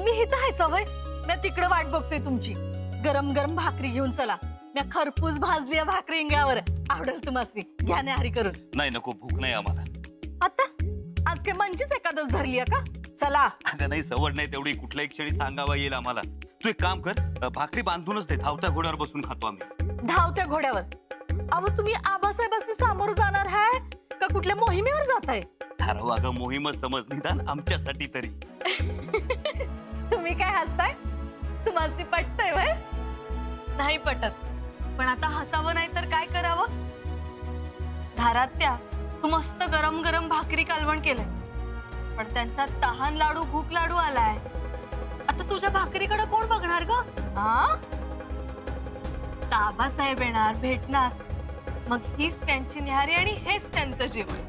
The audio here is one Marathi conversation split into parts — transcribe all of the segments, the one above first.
तुम्ही हित आहे सवय? मी तिकडे वाट बघतोय तुमची. गरम गरम भाकरी घेऊन चला. मी खरपूस भाजली भाकरी इंगळावर. आवडेल तुम्हाला. घ्या न्याहारी करून. नाही नको, भूक नाही आम्हाला. आता आज काय मंचीच एकादश धरली आहे का? चला. अगं नाही, सवड नाही तेवढी. कुठल्या एक क्षणी सांगावा येईल आम्हाला. तू एक काम कर, भाकरी बांधूनच दे. धावत्या घोड्यावर बसून खातो आम्ही. धावत्या घोड्यावर? अहो तुम्ही आबासाहेबांनी सामोर जाणार आहे का कुठल्या मोहिमेवर जाताय? ठरव अगं, मोहीमच समज, निदान आमच्यासाठी तरी. तुम्ही काय हसताय? तुम्हाला ती पटतंय व्हय? नाही पटत. पण आता हसावं नाही तर काय करावं? धारात्या, तू मस्त गरम गरम भाकरी कालवण केलंय, पण त्यांचा तहान लाडू भूक लाडू आलाय. आता तुझ्या भाकरीकडे कोण बघणार ग? आबासाहेब येणार, भेटणार, मग हीच त्यांची न्याहारी आणि हेच त्यांचं जेवण.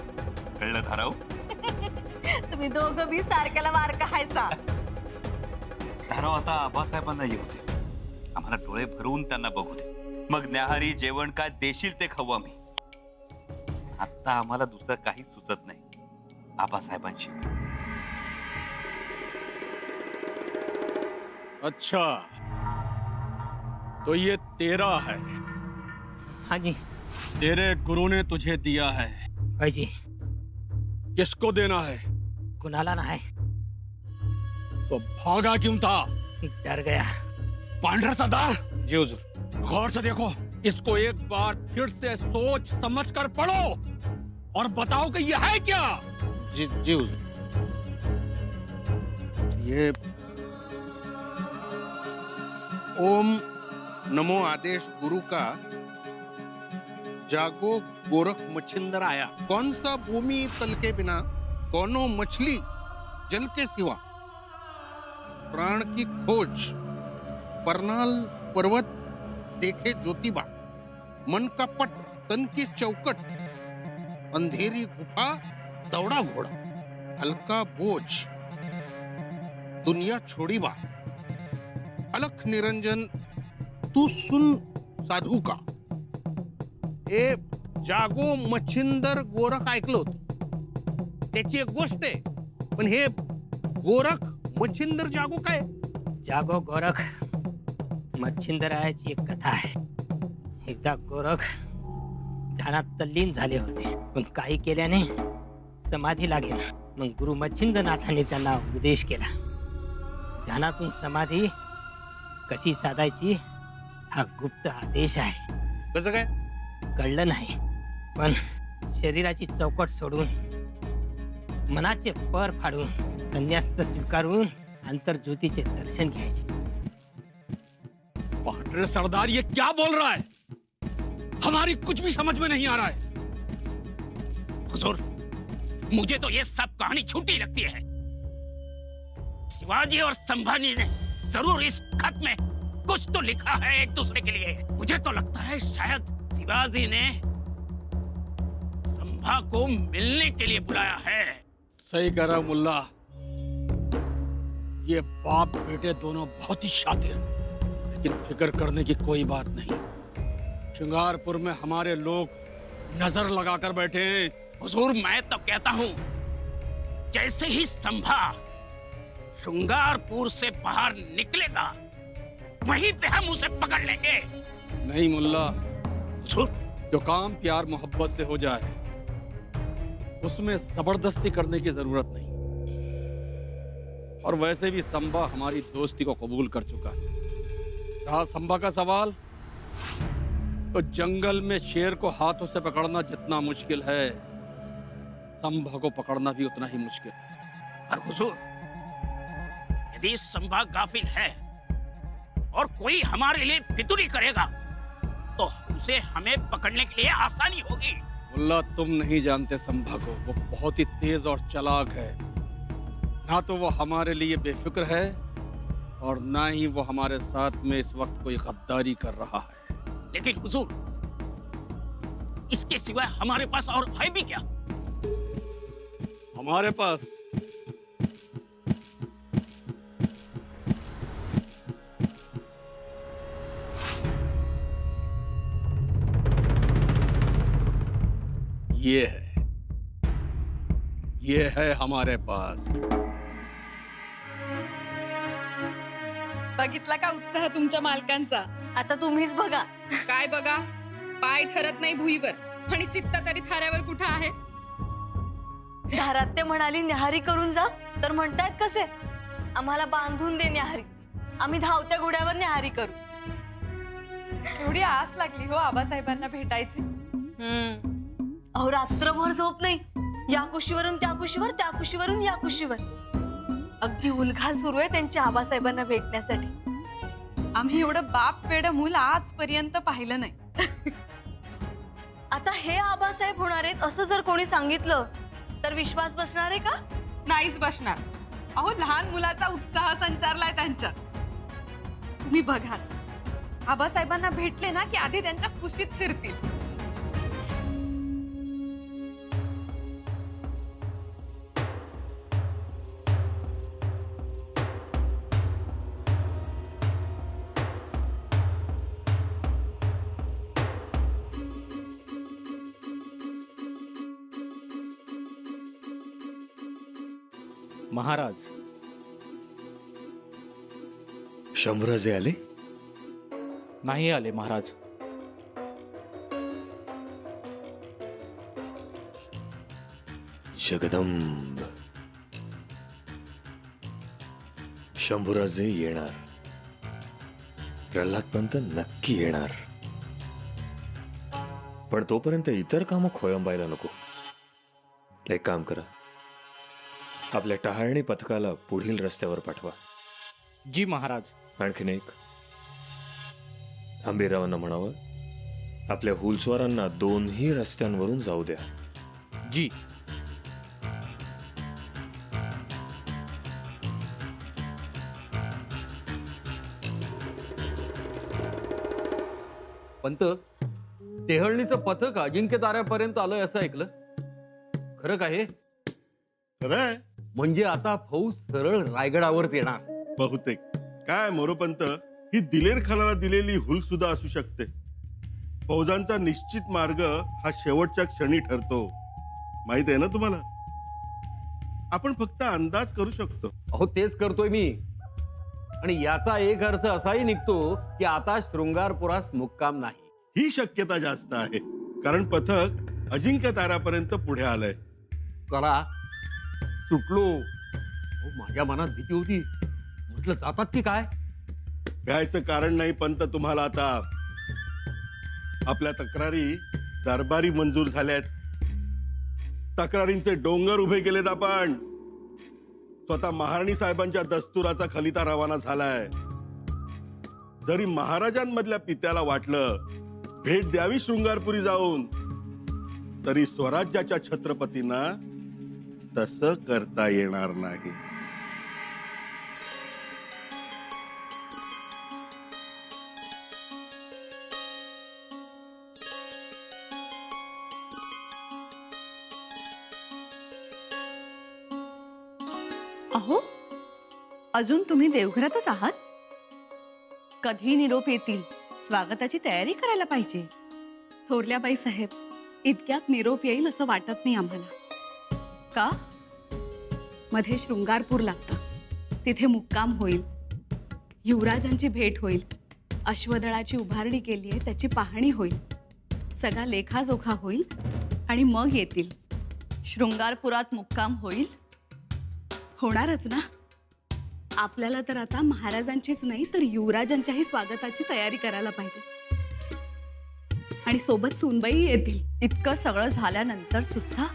कळलं धाराव? तुम्ही दोघं बी सारख्याला वारका हायसा. धाराव, आता आबासाहेबांना येऊ दे. आम्हाला डोळे भरवून त्यांना बघू दे. मग न्याहारी जेवण काय देशील ते खाऊ आम्ही. आता आम्हाला दुसरं काही सुचत नाही आबासाहेबांशी. अच्छा, तो ये तेरा है? हाँ जी। तेरे गुरु ने तुझे दिया है? हाँ जी। किसको देना है? कुणाला ना है। तो भागा क्यों था? डर गया। पांढरा सरदार। जी हुजूर। गौर से देखो, इसको एक बार फिर से सोच समझ कर पढ़ो और बताओ कि यह है क्या? जी जी हुजूर। ये ओम नमो आदेश गुरु का जागो गोरख मच्छिंदर आया। कौन सा भूमि तल के बिना, कौनो मछली जल के सिवा, प्राण की खोज, परनाल पर्वत देखे ज्योतिबा, मन का पट तन की चौकट, अंधेरी गुफा दौड़ा घोड़ा, हल्का बोझ दुनिया छोड़ी बा, अलख निरंजन तू सुन साधू का. ए जागो मच्छिंदर गोरख ऐकलं होतं, त्याची एक गोष्ट आहे, पण हे गोरख मच्छिंदर जागो काय? जागो गोरख मच्छिंदराची एक कथा आहे. एकदा गोरख ध्यानात तल्लीन झाले होते, पण काही केल्याने समाधी लागेल. मग गुरु मच्छिंद्रनाथांनी त्यांना उपदेश केला. ध्यानातून समाधी कशी साधायची हा गुप्त आदेश आहे. कसं काय? कळलं नाही, पण शरीराची चौकट सोडून, मनाचे पर फाडून, संन्यास स्वीकारून अंतर्ज्योतीचे दर्शन घ्यायचे. पांढरे सरदार ये क्या बोल रहा है? हमारी कुछ भी समझ में नहीं आ रहा है. हुजूर, मुझे तो ये सब कहानी झूठी लगती है. शिवाजी और संभाजी ने जरूर इस खत में कुछ तो लिखा है एक दूसरे के लिए. मुझे तो लगता है शायद शिवाजी ने संभा को मिलने के लिए बुलाया है. सही कह रहा मुल्ला, ये बाप बेटे दोनों बहुत ही शातिर, लेकिन फिक्र करने की कोई बात नहीं. श्रृंगारपुर में हमारे लोग नजर लगाकर बैठे हैं. हुजूर, मैं तो कहता हूँ जैसे ही संभा श्रृंगारपुर से बाहर निकलेगा, वहीं पे हम उसे पकड़ लेंगे. नहीं मुल्ला, हुजूर, जो काम प्यार मोहब्बत से हो जाए उसमें जबरदस्ती करने की जरूरत नहीं. और वैसे भी संभा हमारी दोस्ती को कबूल कर चुका है. रहा संभा का सवाल, तो जंगल में शेर को हाथों से पकड़ना जितना मुश्किल है, संभा को पकड़ना भी उतना ही मुश्किल है. और हुजूर, यदि संभा गाफिल है और कोई हमारे लिए फितूरी करेगा, तो उसे हमें पकड़ने के लिए आसानी होगी. मुल्ला, तुम नहीं जानते संभा को. वो बहुत ही तेज और चालाक है. ना तो वो हमारे लिए बेफिक्र है और ना ही वो हमारे साथ में इस वक्त कोई गद्दारी कर रहा है. लेकिन हुजूर, इसके सिवा हमारे पास और है भी क्या? हमारे पास ये है हमारे पास. बघितला का उत्साह तुमच्या मालकांचा? आता तुम्हीच बघा. काय बघा, पाय ठरत नाही भुईवर आणि चित्त तरी थाऱ्यावर कुठं आहे? धारात्य म्हणाली न्याहारी करून जा, तर म्हणतायत कसे, आम्हाला बांधून दे न्याहारी, आम्ही धावत्या घोड्यावर न्याहारी करू. एवढी आस लागली हो आबासाहेबांना भेटायची. अहो रात्रभर झोप नाही, या कुशीवरून त्या कुशीवर, त्या कुशीवरून या कुशीवर. अगदी उलघाल सुरू आहे त्यांच्या आबासाहेबांना भेटण्यासाठी. आम्ही एवढं बाप वेड मूल आजपर्यंत पाहिलं नाही. आता हे आबासाहेब होणार आहेत असं जर कोणी सांगितलं तर विश्वास बसणार आहे का? नाहीच बसणार. अहो लहान मुलाचा उत्साह संचारलाय त्यांच्यात. तुम्ही बघाच, आबासाहेबांना भेटले ना की आधी त्यांच्या कुशीत शिरतील. महाराज, शंभूराजे आले? नाही आले महाराज. जगदंब, शंभूराजे येणार. प्रल्हादपंत नक्की येणार, पण तोपर्यंत इतर कामं खोळंबायला नको. एक काम करा, आपल्या टहाळणी पथकाला पुढील रस्त्यावर पाठवा. जी महाराज. आणखीन एक, आंबेरावांना म्हणावं आपल्या हुलस्वारांना दोन्ही रस्त्यांवरून जाऊ द्या. जी. पंत, टेहळणीचं पथक अजिंक्य ताऱ्यापर्यंत आलंय असं ऐकलं, खरं का हे? खरंय. म्हणजे आता फौज सरळ रायगडावर येणार. बहुतेक. काय मोरोपंत, ही दिलेर खानाला दिलेली हुल सुद्धा असू शकते. फौजांचा निश्चित मार्ग हा शेवटच्या क्षणी ठरतो, माहित आहे ना तुम्हाला. आपण फक्त अंदाज करू शकतो. अहो तेच करतोय मी. आणि याचा एक अर्थ असाही निघतो की आता शृंगारपुरास मुक्काम नाही. ही शक्यता जास्त आहे, कारण पथक अजिंक्य ताऱ्यापर्यंत पुढे आलंय. कळा सुटलो. माझ्या मनात भीती होती, म्हटलं जातात की काय. भ्यायचं कारण नाही पंत तुम्हाला. आता आपल्या तक्रारी दरबारी मंजूर झाल्यात. तक्रारींचे डोंगर उभे केलेत आपण. स्वतः महाराणी साहेबांच्या दस्तुराचा खलिता रवाना झालाय. जरी महाराजांमधल्या पित्याला वाटलं भेट द्यावी शृंगारपुरी जाऊन, तरी स्वराज्याच्या छत्रपतींना तसं करता येणार नाही. अहो, अजून तुम्ही देवघरातच आहात? कधी निरोप येतील, स्वागताची तयारी करायला पाहिजे. थोरल्याबाई साहेब, इतक्यात निरोप येईल असं वाटत नाही आम्हाला. का? मध्ये शृंगारपूर लागतं, तिथे मुक्काम होईल, युवराजांची भेट होईल, अश्वदळाची उभारणी केली आहे त्याची पाहणी होईल, सगळा लेखाजोखा होईल आणि मग येतील. शृंगारपुरात मुक्काम होईल? होणारच ना. आपल्याला तर आता महाराजांचीच नाही तर युवराजांच्याही स्वागताची तयारी करायला पाहिजे. आणि सोबत सूनबाई येतील. इतकं सगळं झाल्यानंतर सुद्धा?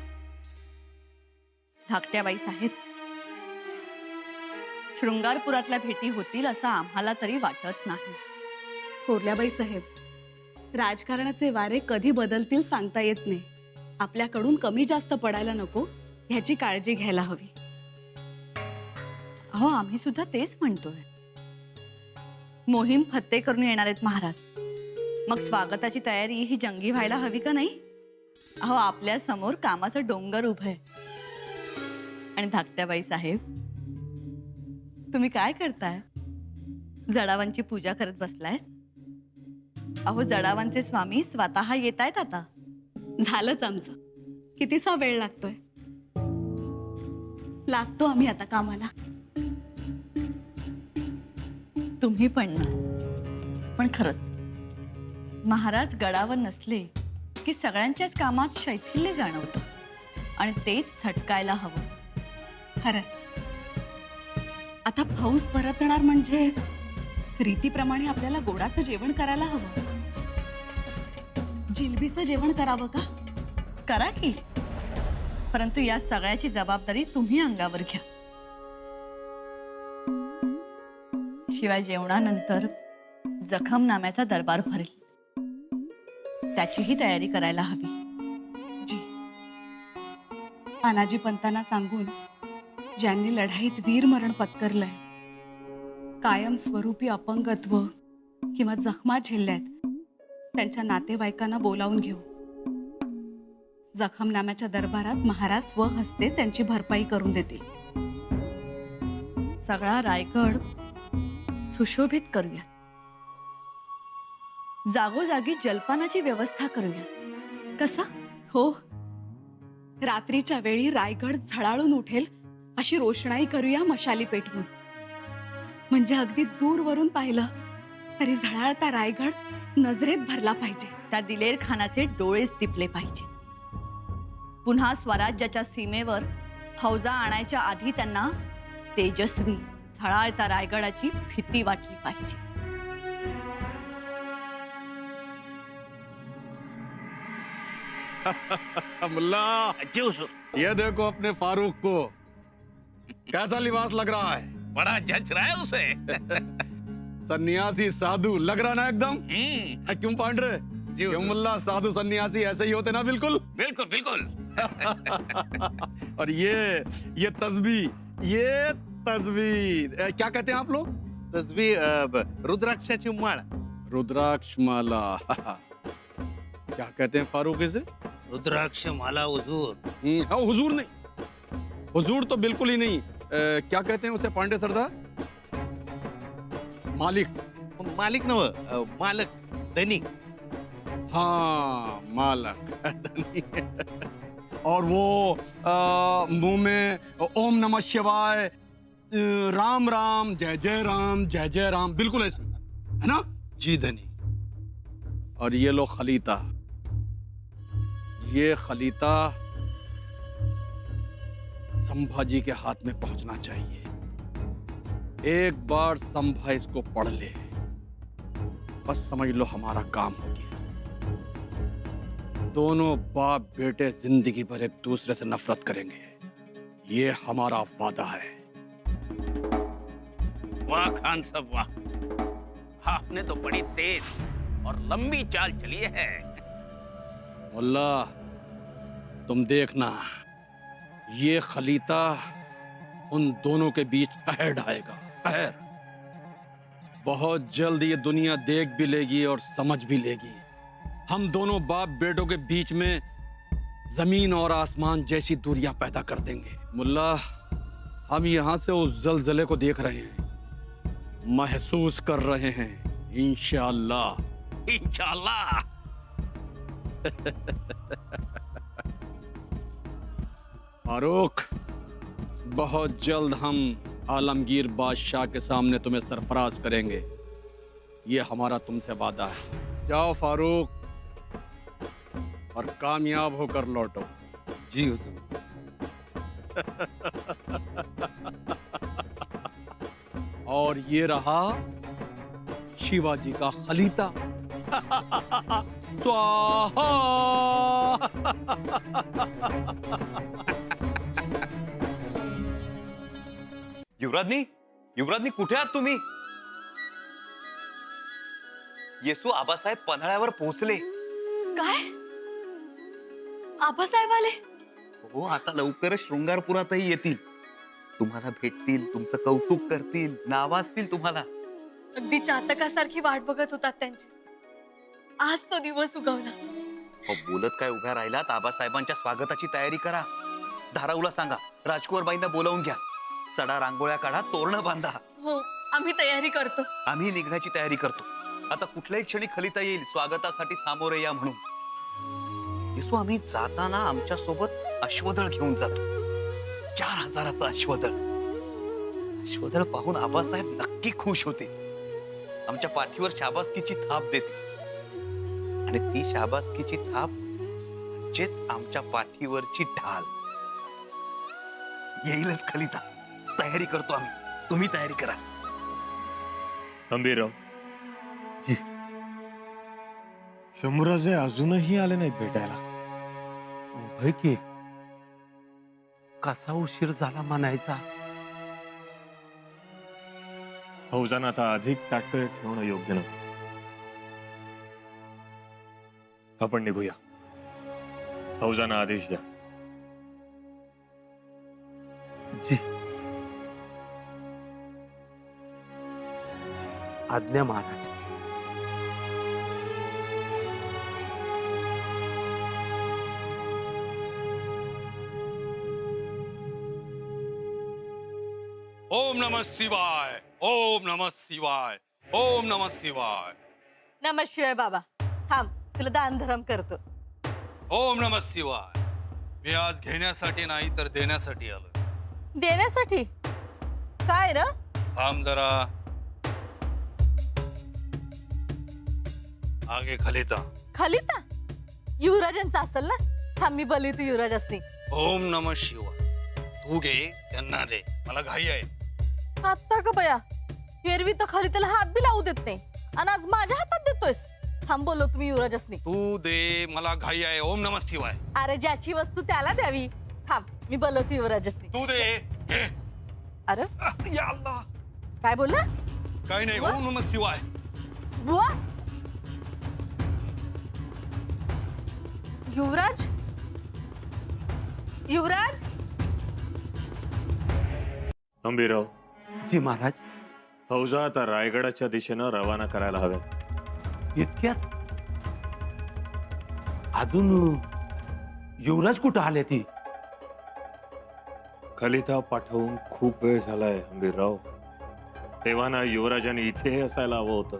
धाकट्याबाई साहेब, शृंगारपुरातल्या भेटी होतील असं आम्हाला तरी वाटत नाही. थोरल्याबाई साहेब, राजकारणाचे वारे कधी बदलतील सांगता येत नाही. आपल्याकडून कमी जास्त पडायला नको ह्याची काळजी घ्यायला हवी. हो, आम्ही सुद्धा तेच म्हणतोय. मोहीम फत्ते करून येणार आहेत महाराज, मग स्वागताची तयारी ही जंगी व्हायला हवी का नाही? अहो, आपल्या समोर कामाचं डोंगर उभं आहे. आणि धाकट्याबाई साहेब, तुम्ही काय करताय? जडावांची पूजा करत बसलाय? अहो, जडावांचे स्वामी स्वतः येत आहेत आता. झालंच आमचं. कितीसा वेळ लागतोय? लागतो आम्ही आता कामाला. तुम्ही पण ना. पण खरंच महाराज गडावर नसले की सगळ्यांच्याच कामात शैथिल्य जाणवतं आणि तेच झटकायला हवं. खरं. आता फौज परतणार म्हणजे रीतीप्रमाणे आपल्याला गोडाचं जेवण करायला हवं. जिलबीचं जेवण करावं का? करा की, परंतु या सगळ्याची जबाबदारी तुम्ही अंगावर घ्या. शिवाय जेवणानंतर जखमनाम्याचा दरबार भरेल, त्याचीही तयारी करायला हवी. जी. तानाजी पंतांना सांगून ज्यांनी लढाईत वीरमरण पत्करलंय, कायम स्वरूपी अपंगत्व किंवा जखमा झेलल्यात, त्यांच्या नातेवाईकांना बोलावून घेऊ. जखमनाम्याच्या दरबारात महाराज स्वहस्ते त्यांची भरपाई करून देतील. सगळा रायगड सुशोभित करूया. जागोजागी जलपानाची व्यवस्था करूया. कसा? हो. रात्रीच्या वेळी रायगड झळाळून उठेल अशी रोषणाई करूया मशाली पेटवून. म्हणजे अगदी दूरवरून पाहिलं तरी झळाळता रायगड नजरेत भरला पाहिजे. त्या दिलेर खानाचे डोळेच दिपले पाहिजे. पुन्हा स्वराज्याच्या सीमेवर फौजा आणायच्या आधी त्यांना तेजस्वी झळाळता रायगडाची भीती वाटली पाहिजे. मुल्ला, जी हुजूर. ये देखो अपने फारूक को, कैसा लिबास लग रहा है? बड़ा जच रहा है उसे. सन्यासी साधु लग रहा ना एकदम. क्यों पांडरे? क्यों मुल्ला, साधु सन्यासी ऐसे ही होते ना? बिल्कुल बिल्कुल बिल्कुल. और ये तस्वीर क्या कहते हैं आप लोग? तस्वीर रुद्राक्षाची माळ. रुद्राक्ष माला. क्या कहते हैं फारूक इसे? रुद्राक्ष माला हुजूर. हाँ, हुजूर नहीं, हुजूर तो बिल्कुल ही नहीं. क्या कहते हैं उसे पांडे सरदार? मालिक. मालिक नव, मालक, धनी. हाँ, मालक, धनी. और वो मुंह में ओम नमः शिवाय, राम राम, जय जय राम, बिल्कुल ऐसे है ना? जी धनी. और ये लो खलीता. ये खलीता संभाजी के हाथ में पहुंचना चाहिए. एक बार संभा इसको पढ़ ले, बस समझ लो हमारा काम हो गया. दोनों बाप बेटे जिंदगी भर एक दूसरे से नफरत करेंगे, ये हमारा वादा है. वाह खान साहब वाह, आपने तो बड़ी तेज और लंबी चाल चली है. मुल्ला, तुम देखना, ये खलीता उन दोनों के बीच कहर ढाएगा. कहर. बहुत जल्द ये दुनिया देख भी लेगी और समझ भी लेगी. हम दोनों बाप बेटों के बीच में जमीन और आसमान जैसी दूरियां पैदा कर देंगे. मुल्ला, हम यहां से उस जलजले को देख रहे हैं, महसूस कर रहे हैं. इंशाअल्लाह. इंशाअल्लाह. फारूक, बहुत जल्द हम आलमगीर बादशाह के सामने तुम्हें सरफराज करेंगे, ये हमारा तुमसे वादा है. जाओ फारूक, और कामयाब होकर लौटो. जी हुजूर. और ये रहा शिवाजी का खलीता. स्वाहा. युवराजनी कुठे आहात तुम्ही? येसू आबासाहेब पन्हाळ्यावर पोहोचले. काय? आबासाहेब आले? हो, आता लवकरच शृंगारपुरातही येतील. तुम्हाला भेटतील, तुमचं कौतुक करतील, नावाजतील तुम्हाला. अगदी चातकासारखी वाट बघत होतात त्यांची. आज तो दिवस उगवला. हो, बोलत काय उभ्या राहिलात? आबासाहेबांच्या स्वागताची तयारी करा. धाराऊला सांगा, राजकुमारबाईंना बोलावून घ्या. सडा रांगोळ्या काढा, तोरणं बांधा. हो, आम्ही तयारी करतो. आम्ही निघण्याची तयारी करतो. आता कुठल्याही क्षणी खलिता येईल स्वागतासाठी सामोरे या म्हणून. येसू, आम्ही जाताना आमच्या सोबत अश्वदळ घेऊन जातो. 4000चं अश्वदळ. अश्वदळ पाहून आबासाहेब नक्की खुश होते. आमच्या पाठीवर शाबासकीची थाप देते आणि ती शाबासकीची थाप म्हणजेच आमच्या पाठीवरची ढाल. येईलच खलिता. तयारी करतो आम्ही, तुम्ही तयारी करा. अंबीराव शंभूराजे अजूनही आले नाहीत भेटायला. होय की कसा उशीर झाला म्हणायचा. फौजांना आता अधिक ताटकळे ठेवणं योग्य नाही. आपण निघूया. फौजांना आदेश द्या. जी आज्ञा महाराज. ओम नमः शिवाय, ओम नमः शिवाय, ओम नमः शिवाय. नमः शिवाय बाबा. थांब, तुला दान धर्म करतो. ओम नमः शिवाय. मी आज घेण्यासाठी नाही तर देण्यासाठी आलो. देण्यासाठी? काय र? थांब जरा. आगे खलिता. खलिता? युवराजांचा असेल ना? थांब, मी बोलतो युवराजासनी. ओम नमः शिवाय. तू घे, त्यांना दे. मला घाई आहे. आता का बया, एरवी तर खलिताला हात बी लावू देत नाही आणि आज माझ्या हातात देतोयस. थांब, बोलो तुम्ही युवराजासनी. तू दे, मला घाई आहे. ओम नमः शिवाय. अरे ज्याची वस्तू त्याला द्यावी. थांब, मी बोलवतो युवराजासनी. तू दे. घे. अरे या अल्लाह. काय बोलला? काही नाही. ओम नमः शिवाय. बुवा, युवराज, युवराज. अंबीराव. जी महाराज. फौजा आता रायगडाच्या दिशेनं रवाना करायला हव्यात. इतक्यात? अजून युवराज कुठं आले ती? खलिता पाठवून खूप वेळ झालाय अंबीरराव. तेव्हा ना युवराजाने इथे असायला हवं होतं.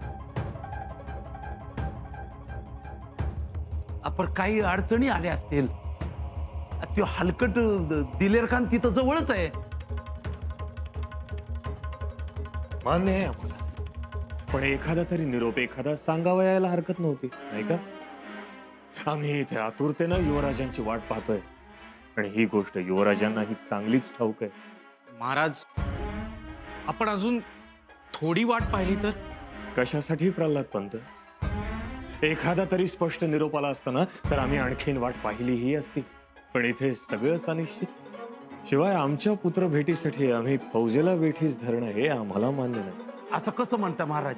आपण काही अडचणी आल्या असतील. तो हलकट दिलेर खान तिथं जवळच आहे. मान्य आहे आम्हाला, पण एखादा तरी निरोप एखादा सांगावा यायला हरकत नव्हती, नाही का? आम्ही इथे आतुरतेनं युवराजांची वाट पाहतोय आणि ही गोष्ट युवराजांनाही चांगलीच ठाऊक आहे. महाराज, आपण अजून थोडी वाट पाहिली तर? कशासाठी प्रल्हाद पंत? एखादा तरी स्पष्ट निरोप आला असताना तर आम्ही आणखीन वाट पाहिलीही असती. पण इथे सगळंच अनिश्चित. शिवाय आमच्या पुत्र भेटीसाठी आम्ही फौजेला वेठीस धरणं हे आम्हाला मान्य नाही. असं कसं म्हणता महाराज?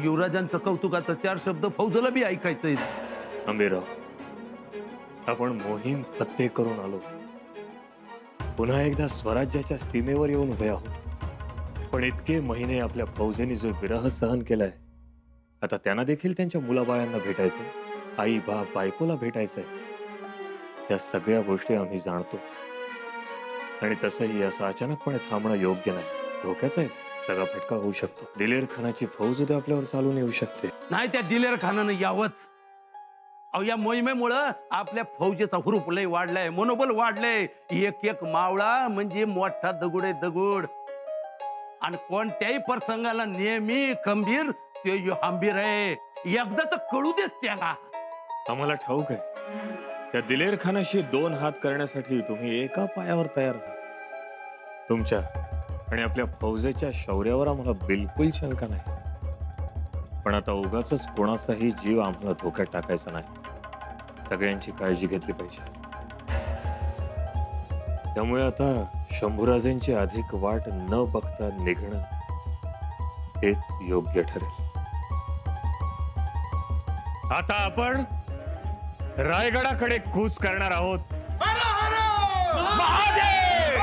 युवराजांचं कौतुकाचं 4 शब्द फौजला बी ऐकायचंय. अंबीराव, आपण मोहीम फत्ते करून आलो. पुन्हा एकदा स्वराज्याच्या सीमेवर येऊन उभे आहोत. पण इतके महिने आपल्या फौजेने जो विरह सहन केलाय, आता त्यांना देखील त्यांच्या मुलाबाळांना भेटायचंय, आई बाप बायकोला भेटायचंय. या सगळ्या गोष्टी आम्ही जाणतो आणि तसंही असं अचानकपणे थांबणं योग्य नाही. धोक्याचा आहे. सगळा फटका होऊ शकतो. दिलेर खानाची फौज उद्या आपल्यावर चालून येऊ शकते. नाही, त्या दिलेर खानानं यावंच. या मोहिमेमुळं आपल्या फौजेचा हुरूप लय वाढलाय, मनोबल वाढलंय. एक एक मावळा म्हणजे मोठा दगड आहे, दगड. आणि कोणत्याही प्रसंगाला नेहमी खंबीर ते हंबीर आहे. एकदाच कळू देस त्याला. आम्हाला ठाऊक आहे, त्या दिलेर खानाशी 2 हात करण्यासाठी तुम्ही एका पायावर तयार आहात. तुमच्या आणि आपल्या फौजेच्या शौर्यावर आम्हाला बिलकुल शंका नाही. पण आता उगाचच कोणाचाही जीव आम्हाला धोक्यात टाकायचा नाही. सगळ्यांची काळजी घेतली पाहिजे. त्यामुळे आता शंभूराजेंची अधिक वाट न बघता निघणं हेच योग्य ठरेल. आता आपण रायगडाकडे कूच करणार आहोत. महादेव!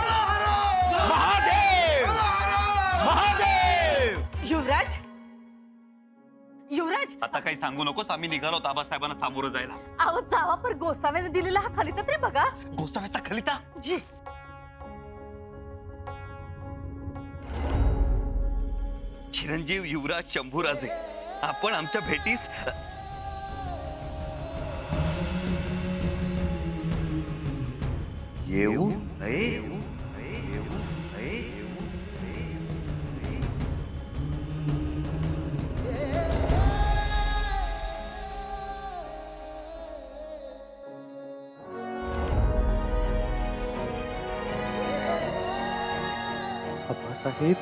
महादेव! महादेव! युवराज, युवराज, आता काही सांगू नकोस. आम्ही निघालो आबासाहेबांना सामोरं जायला. आवाज जावा, पर गोसाव्याने दिलेला हा खलिता तरी बघा. गोसाव्याचा खलिता? जी. चिरंजीव युवराज शंभूराजे, आपण आमच्या भेटीस येऊ नये. साहेब